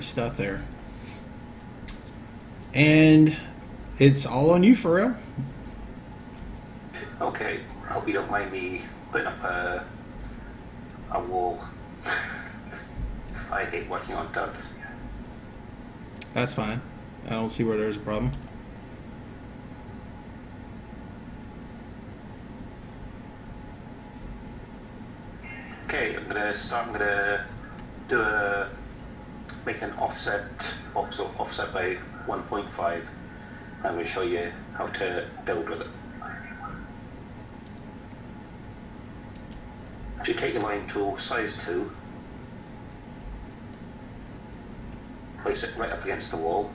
stuff there. And it's all on you, Pharrell. Okay, I hope you don't mind me putting up a wall. I hate working on dirt. That's fine. I don't see where there's a problem. Okay, I'm gonna make an offset voxel offset by 1.5. I'm gonna show you how to build with it. If you take your line tool, size 2, place it right up against the wall.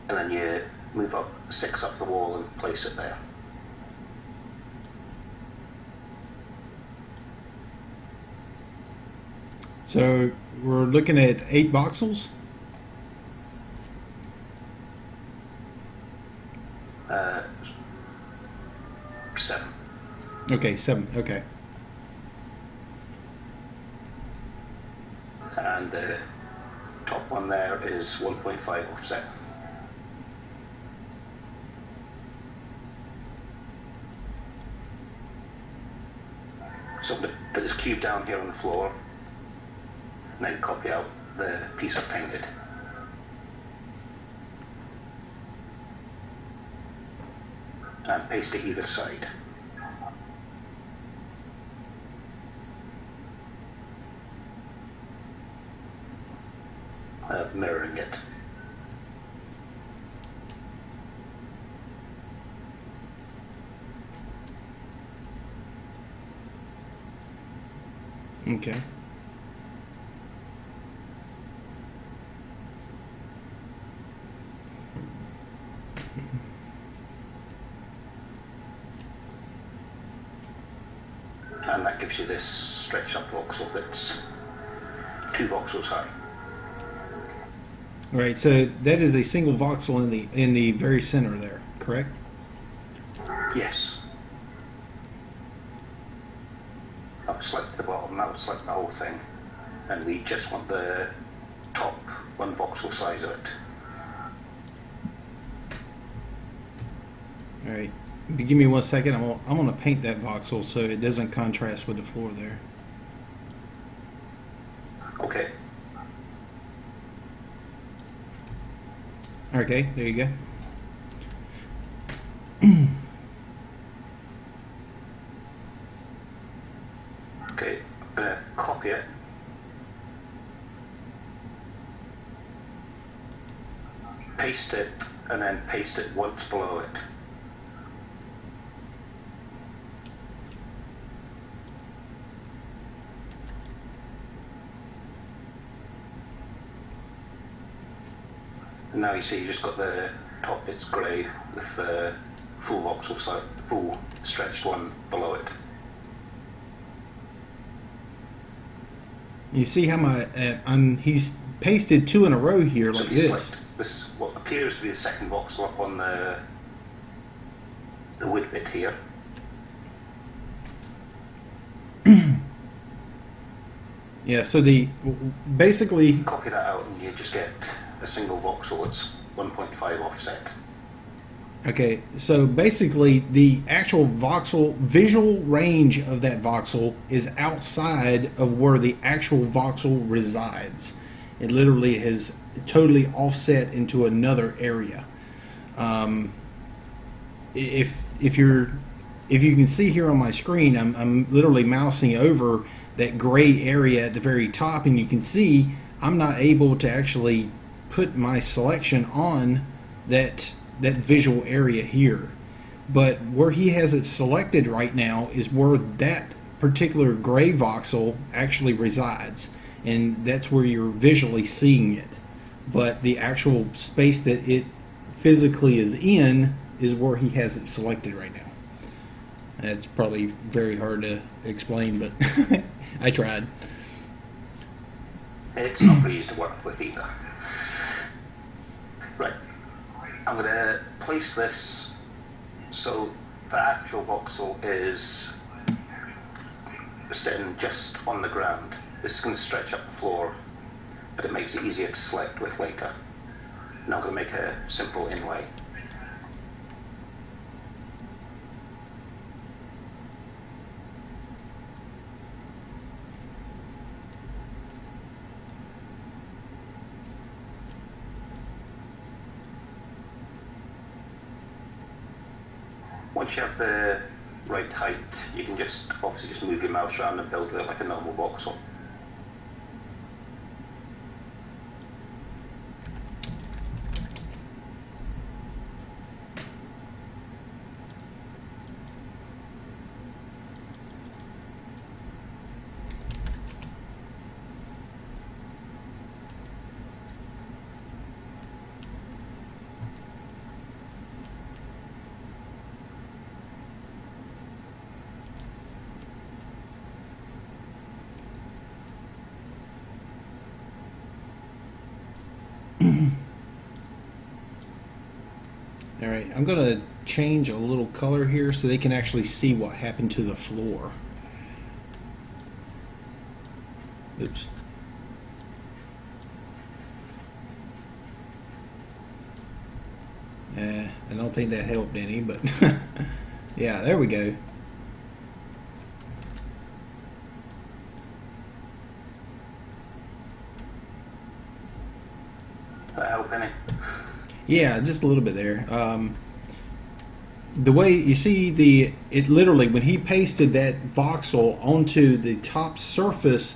And then you move up 6 up the wall and place it there. So we're looking at 8 voxels. 7. Okay, 7. Okay. And the top one there is 1.5 offset. So I'm going to put this cube down here on the floor, and then copy out the piece I've painted. And paste it either side. Mirroring it. Okay. And that gives you this stretched up voxel that's 2 voxels high. Right. So that is a single voxel in the very center there, correct? Yes. I've selected the bottom, now select the whole thing, and we just want the top 1 voxel size of it. All right. Give me 1 second. I'm gonna paint that voxel so it doesn't contrast with the floor there. Okay. Okay. There you go. Okay, I'm going to copy it. Paste it, and then paste it once below it. And now you see you just got the top bit's grey with the full voxel side, full stretched one below it. You see how he's pasted 2 in a row here So like if you this. select this, what appears to be the second voxel up on the wood bit here. Yeah. So basically. Copy that out and you just get a single voxel that's 1.5 offset. Okay, so basically the actual voxel, visual range of that voxel is outside of where the actual voxel resides. It literally has totally offset into another area. If you can see here on my screen, I'm literally mousing over that gray area at the very top, and you can see I'm not able to actually put my selection on that visual area here. But where he has it selected right now is where that particular gray voxel actually resides, and that's where you're visually seeing it. But the actual space that it physically is in is where he has it selected right now. That's probably very hard to explain, but I tried. It's not very easy to work with either. Right. I'm going to place this So the actual voxel is sitting just on the ground. This is going to stretch up the floor, but it makes it easier to select with later. Now I'm going to make a simple inlay. Once you have the right height, you can just obviously just move your mouse around and build it like a normal voxel. All right, I'm going to change a little color here so they can actually see what happened to the floor. Oops. I don't think that helped any, but yeah, there we go. That help any? Yeah, just a little bit there. The way you see it literally, when he pasted that voxel onto the top surface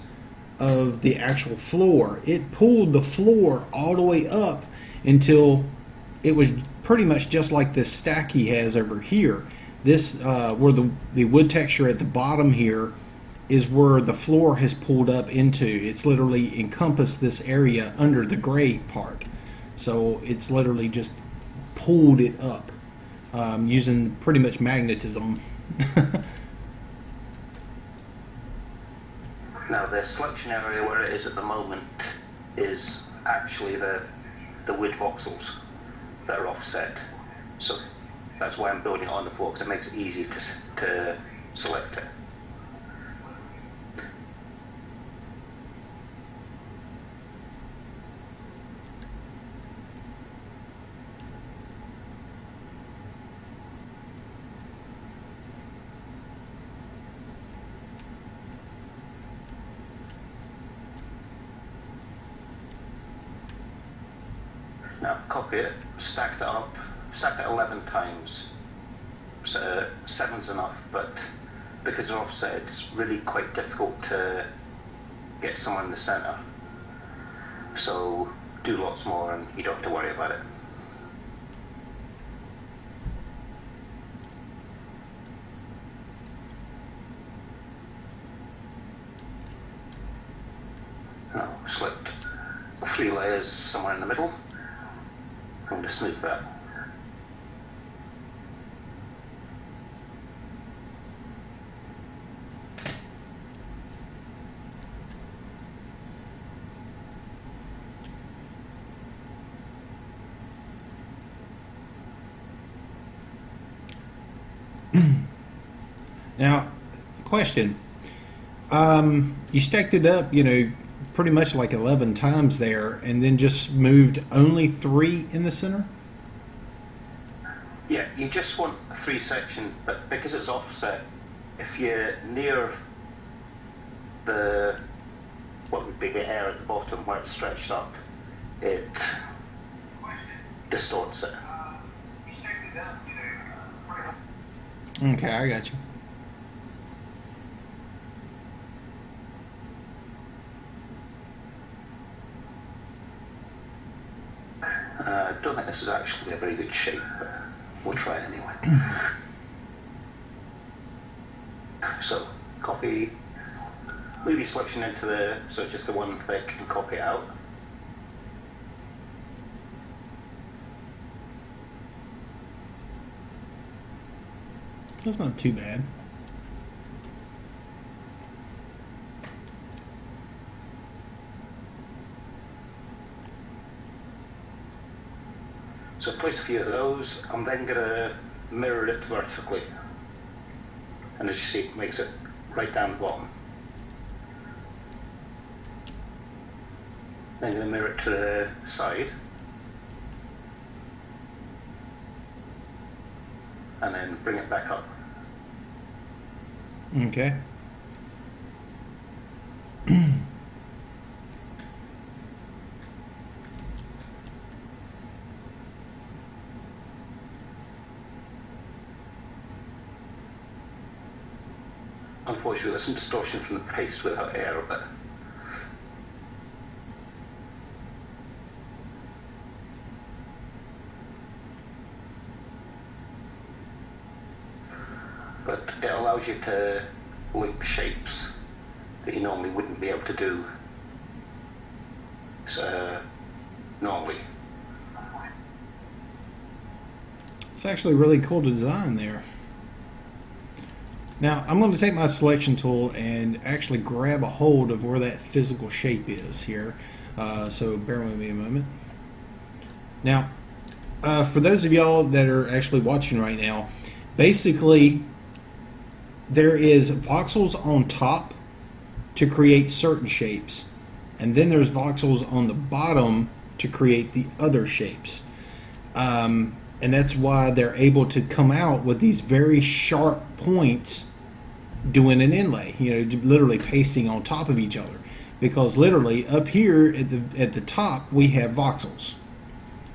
of the actual floor, it pulled the floor all the way up until it was pretty much just like this stack he has over here. This where the wood texture at the bottom here is where the floor has pulled up into. It's literally encompassed this area under the gray part. So it's literally just pulled it up using pretty much magnetism. Now the selection area where it is at the moment is actually the wood voxels that are offset. So that's why I'm building it on the floor, because it makes it easy to select it. Now copy it, stack it up, stack it 11 times. So 7's enough, but because they're offset, it's really quite difficult to get someone in the center. So do lots more and you don't have to worry about it. Now select 3 layers somewhere in the middle. I'm going to smooth that. Now, question. You stacked it up, pretty much like 11 times there, and then just moved only 3 in the center? Yeah, you just want a 3 section, but because it's offset, if you're near what would be the air at the bottom where it's stretched up, it distorts it. Okay, I got you. I don't think this is actually a very good shape, but we'll try it anyway. So, copy, move your selection into so it's just the one thick, and copy it out. That's not too bad. So place a few of those. I'm then going to mirror it vertically, and as you see, it makes it right down the bottom. Then you're going to mirror it to the side, and then bring it back up. Okay. Unfortunately, there's some distortion from the paste without air, but it allows you to loop shapes that you normally wouldn't be able to do normally. It's actually really cool design there. Now I'm going to take my selection tool and actually grab a hold of where that physical shape is here. So bear with me a moment. Now, for those of y'all that are actually watching right now, basically there is voxels on top to create certain shapes, and then there's voxels on the bottom to create the other shapes. And that's why they're able to come out with these very sharp points doing an inlay, you know, literally pasting on top of each other, because literally up here at the top we have voxels.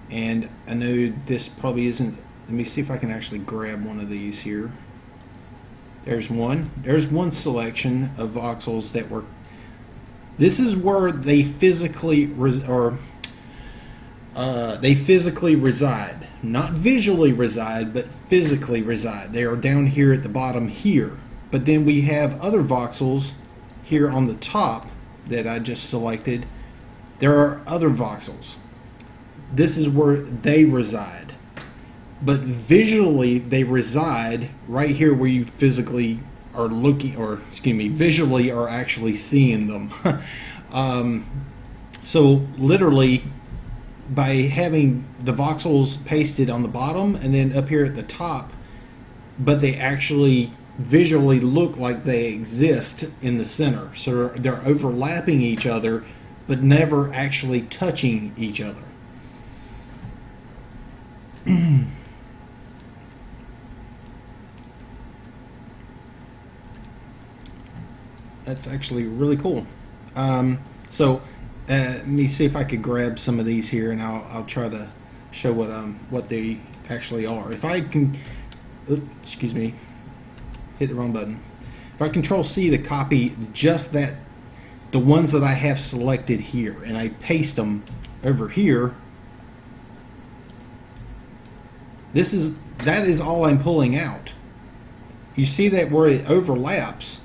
And I know this probably isn't, let me see if I can actually grab one of these here. There's one selection of voxels that were, this is where they physically they physically reside. Not visually reside, but physically reside. They are down here at the bottom here. But then we have other voxels here on the top that I just selected. There are other voxels. This is where they reside. But visually they reside right here where you physically are looking, or excuse me, visually are actually seeing them. So literally, by having the voxels pasted on the bottom and then up here at the top, but they actually visually look like they exist in the center. So they're overlapping each other, but never actually touching each other. That's actually really cool. Let me see if I could grab some of these here, and I'll try to show what they actually are. If I can, excuse me, hit the wrong button. If I Control C to copy just the ones that I have selected here, and I paste them over here, that is all I'm pulling out. You see that where it overlaps,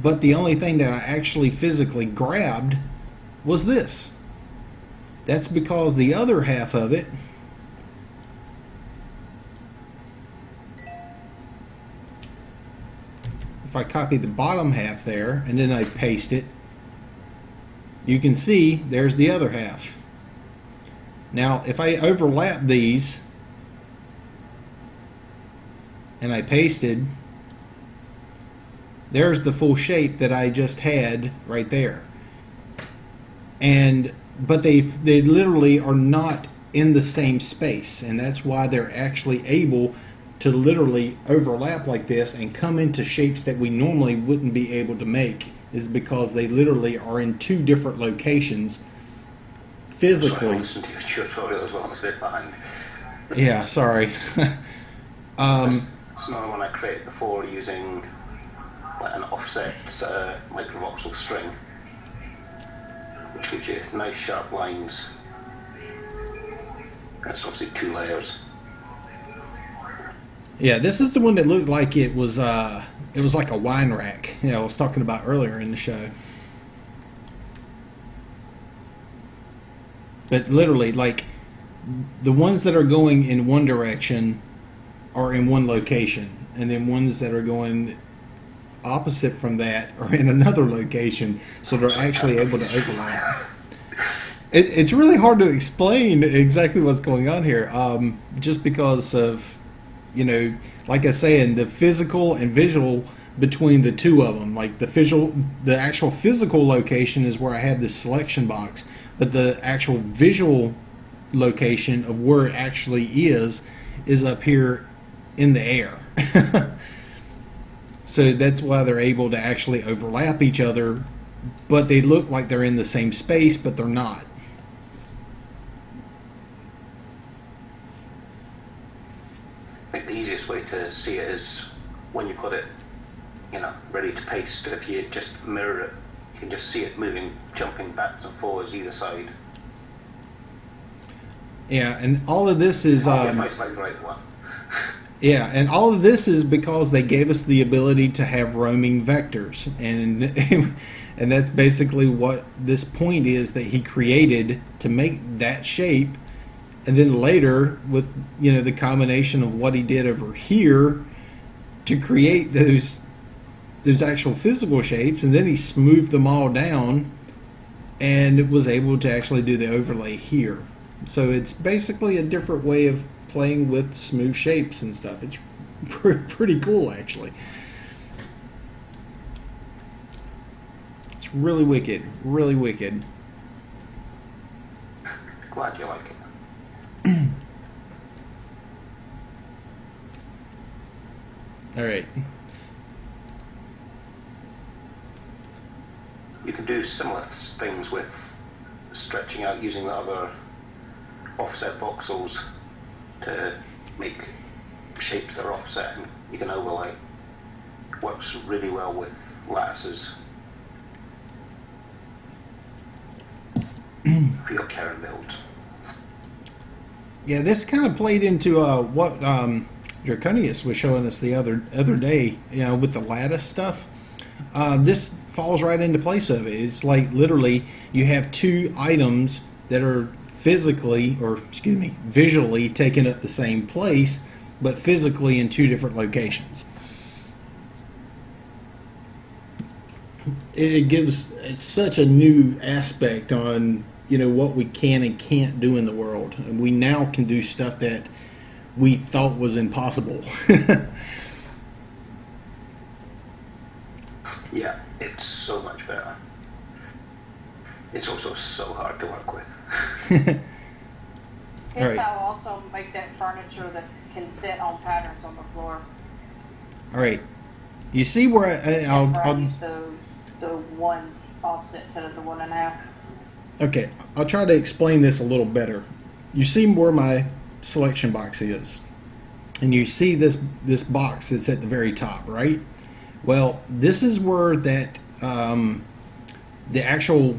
but the only thing that I actually physically grabbed was this. That's because the other half of it, if I copy the bottom half there and then I paste it, you can see there's the other half. Now if I overlap these and I pasted, there's the full shape that I just had right there. But they literally are not in the same space, and that's why they're actually able to literally overlap like this and come into shapes that we normally wouldn't be able to make, is because they literally are in two different locations physically. Sorry, I listened to your tutorial as well. I'm a bit behind. Yeah, sorry. It's another one I created before using an offset microvoxel string, which gives you nice sharp lines. That's obviously 2 layers. Yeah, this is the one that looked like it was like a wine rack, you know, I was talking about earlier in the show. But literally, like, the ones that are going in one direction are in one location, and then ones that are going opposite from that are in another location, so they're actually able to overlap. It's really hard to explain exactly what's going on here, just because of you know, like I said, the physical and visual between the two of them. Like the actual physical location is where I have this selection box, but the actual visual location of where it actually is up here in the air. So that's why they're able to actually overlap each other, but they look like they're in the same space, but they're not. I think the easiest way to see it is when you've got it, ready to paste. If you just mirror it, you can just see it moving, jumping backwards and forwards either side. Yeah, and all of this is right one. Yeah, and all of this is because they gave us the ability to have roaming vectors, and and that's basically what this point is that he created to make that shape. And then later, with the combination of what he did over here to create those actual physical shapes, and then he smoothed them all down and was able to actually do the overlay here. So it's basically a different way of playing with smooth shapes and stuff. It's pretty cool, actually. It's really wicked, really wicked. Glad you like it. All right. You can do similar things with stretching out using the other offset voxels to make shapes that are offset, and you can overlay. Works really well with lattices. For your Karen build. Yeah, this kind of played into what Draconius was showing us the other day, with the lattice stuff. This falls right into place of it. It's like literally you have two items that are visually taking up the same place, but physically in two different locations. It gives such a new aspect on what we can and can't do in the world. And we now can do stuff that we thought was impossible. Yeah, it's so much better. It's also so hard to work with. I'll also make that furniture that can sit on patterns on the floor. All right, you see where I'll use the one offset instead of the 1.5. Okay, I'll try to explain this a little better. You see where my selection box is, and you see this box that's at the very top, right? Well, this is where that the actual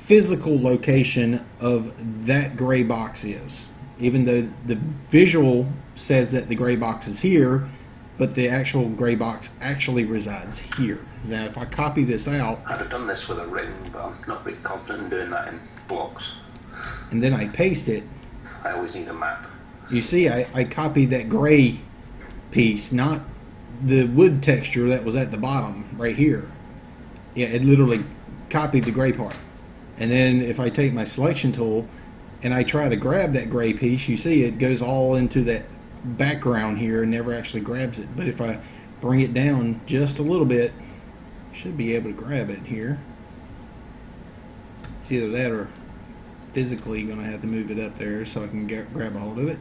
physical location of that gray box is. Even though the visual says that the gray box is here, but the actual gray box actually resides here. Now, if I copy this out, I'd have done this with a ring, but I'm not really confident in doing that in blocks. And then I paste it. I always need a map. You see, I copied that gray piece, not the wood texture that was at the bottom right here. Yeah, it literally copied the gray part. And then if I take my selection tool and I try to grab that gray piece, you see it goes all into that background here and never actually grabs it. But if I bring it down just a little bit, I should be able to grab it here. It's either that or physically going to have to move it up there so I can grab a hold of it.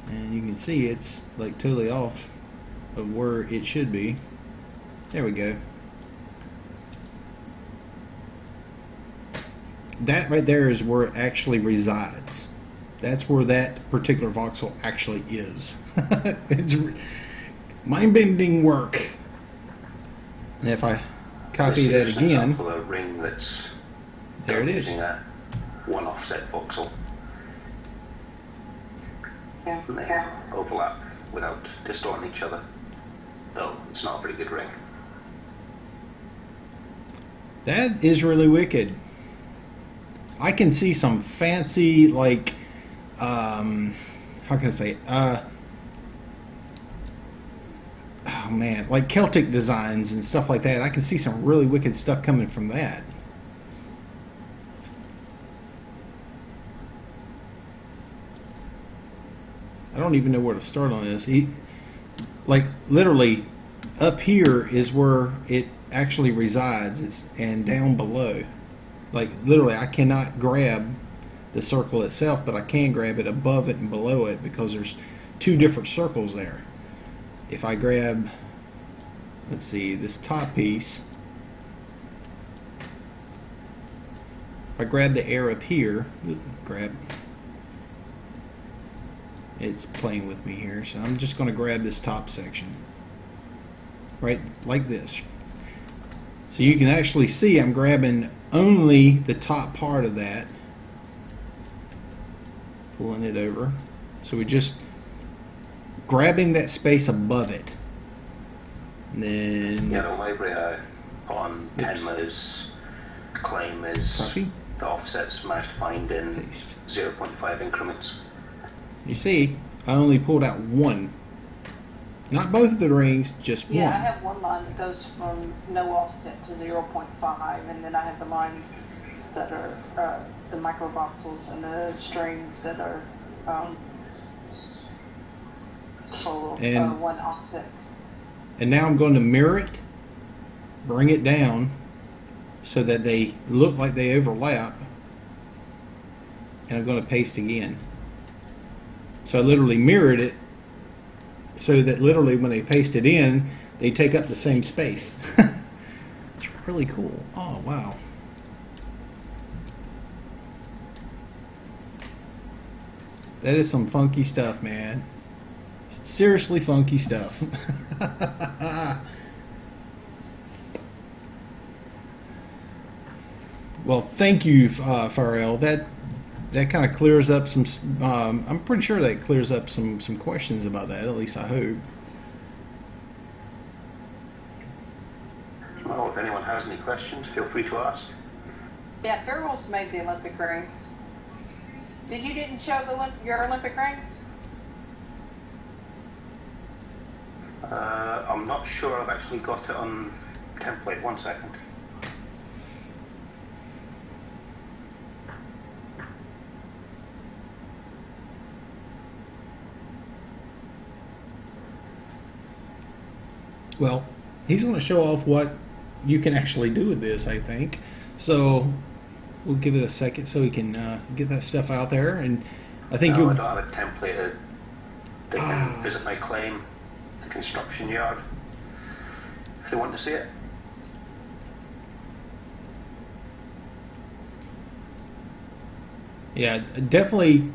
And you can see it's like totally off of where it should be. There we go. That right there is where it actually resides. That's where that particular voxel actually is. It's mind-bending work. And if I copy that again, a ring that's there it is. Using a one offset voxel. Yeah. And they overlap without distorting each other. Though it's not a very good ring. That is really wicked. I can see some fancy, like, how can I say, oh man, like Celtic designs and stuff like that. I can see some really wicked stuff coming from that. I don't even know where to start on this. Like literally up here is where it actually resides, and down below. Like literally I cannot grab the circle itself, but I can grab it above it and below it because there's two different circles there. If I grab, let's see, this top piece, if I grab the air up here, it's playing with me here, so I'm just going to grab this top section right like this, so you can actually see I'm grabbing only the top part of that, pulling it over, so we're just grabbing that space above it. And then the library on Tenma's claim is copy. The offsets managed to find in Paste. 0.5 increments. You see, I only pulled out one. Not both of the rings, just Yeah, one. I have one line that goes from no offset to 0.5, and then I have the lines that are the microvoxels and the strings that are full And- one offset. And now I'm going to mirror it, bring it down so that they look like they overlap, and I'm going to paste again. So I literally mirrored it so that literally when they paste it in, they take up the same space. It's really cool. Oh, wow. That is some funky stuff, man. Seriously funky stuff. Well, thank you, Farrell. That kind of clears up some. I'm pretty sure that clears up some questions about that. At least I hope. Well, if anyone has any questions, feel free to ask. Yeah, Farrell's made the Olympic rings. Didn't show your Olympic rings? I'm not sure I've actually got it on template. 1 second. Well, he's going to show off what you can actually do with this, I think. So we'll give it a second so he can get that stuff out there. And I think No, I you'll. don't have it templated. They can visit my claim, the construction yard, if they want to see it. Yeah, definitely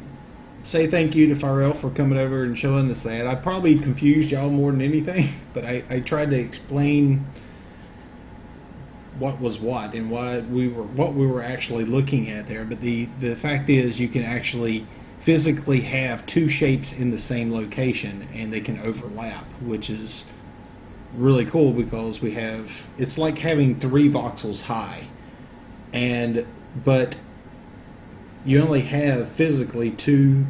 say thank you to Farrell for coming over and showing us that. I probably confused y'all more than anything, but I tried to explain what was what and what we were actually looking at there. But the fact is, you can actually physically have two shapes in the same location and they can overlap, which is really cool because it's like having three voxels high, but you only have physically two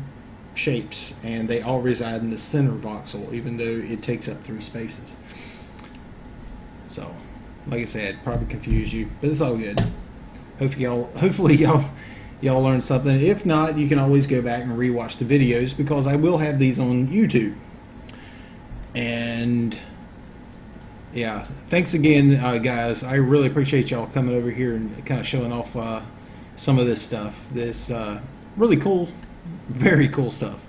shapes and they all reside in the center voxel, even though it takes up three spaces. So like I said, probably confused you, but it's all good. Hopefully y'all learned something. If not, you can always go back and rewatch the videos because I will have these on YouTube. And yeah, thanks again, guys. I really appreciate y'all coming over here and kind of showing off some of this stuff. This really cool, very cool stuff.